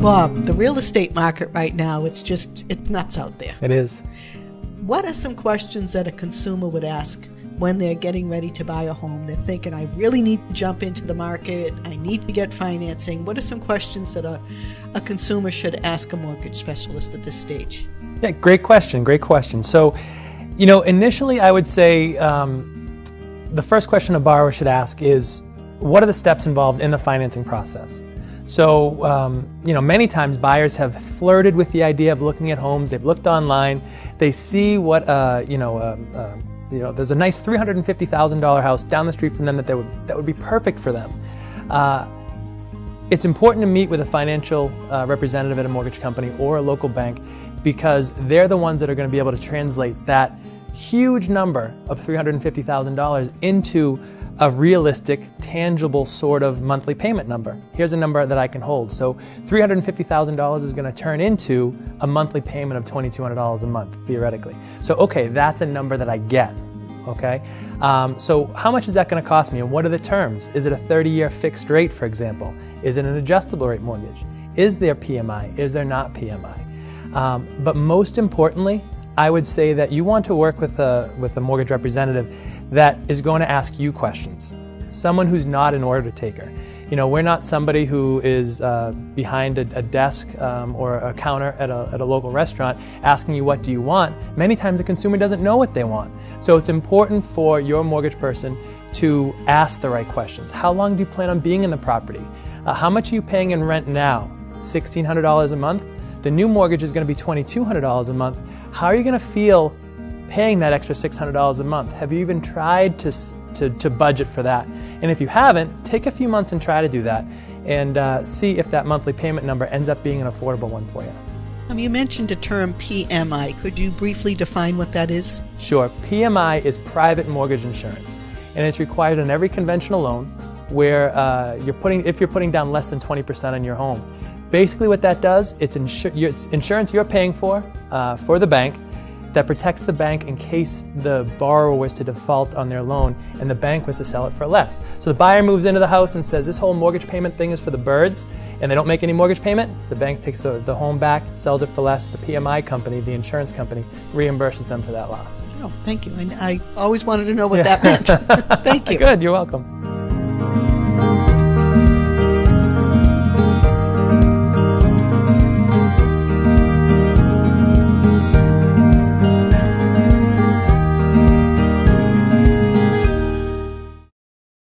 Bob, the real estate market right now, it's nuts out there. It is. What are some questions that a consumer would ask when they're getting ready to buy a home? They're thinking, I really need to jump into the market. I need to get financing. What are some questions that a consumer should ask a mortgage specialist at this stage? Yeah, great question. Great question. So, initially I would say the first question a borrower should ask is, what are the steps involved in the financing process? So, many times buyers have flirted with the idea of looking at homes. They've looked online. They see what, there's a nice $350,000 house down the street from them that would be perfect for them. It's important to meet with a financial representative at a mortgage company or a local bank, because they're the ones that are going to be able to translate that huge number of $350,000 into a realistic, tangible sort of monthly payment number. Here's a number that I can hold. So $350,000 is going to turn into a monthly payment of $2,200 a month, theoretically. So, okay, that's a number that I get, okay? So how much is that going to cost me, and what are the terms? Is it a 30-year fixed rate, for example? Is it an adjustable rate mortgage? Is there PMI? Is there not PMI? But most importantly, I would say that you want to work with a mortgage representative that is going to ask you questions. Someone who's not an order taker. We're not somebody who is behind a desk or a counter at a local restaurant asking you, what do you want? Many times the consumer doesn't know what they want. So it's important for your mortgage person to ask the right questions. How long do you plan on being in the property? How much are you paying in rent now? $1,600 a month? The new mortgage is going to be $2,200 a month. How are you going to feel paying that extra $600 a month? Have you even tried to budget for that? And if you haven't, take a few months and try to do that, and see if that monthly payment number ends up being an affordable one for you. You mentioned the term PMI. Could you briefly define what that is? Sure. PMI is private mortgage insurance, and it's required on every conventional loan where if you're putting down less than 20% on your home. Basically what that does, it's insurance you're paying for the bank, that protects the bank in case the borrower was to default on their loan and the bank was to sell it for less. So the buyer moves into the house and says, this whole mortgage payment thing is for the birds, and they don't make any mortgage payment. The bank takes the home back, sells it for less. The PMI company, the insurance company, reimburses them for that loss. Oh, thank you. And I always wanted to know what that meant. Thank you. Good, you're welcome.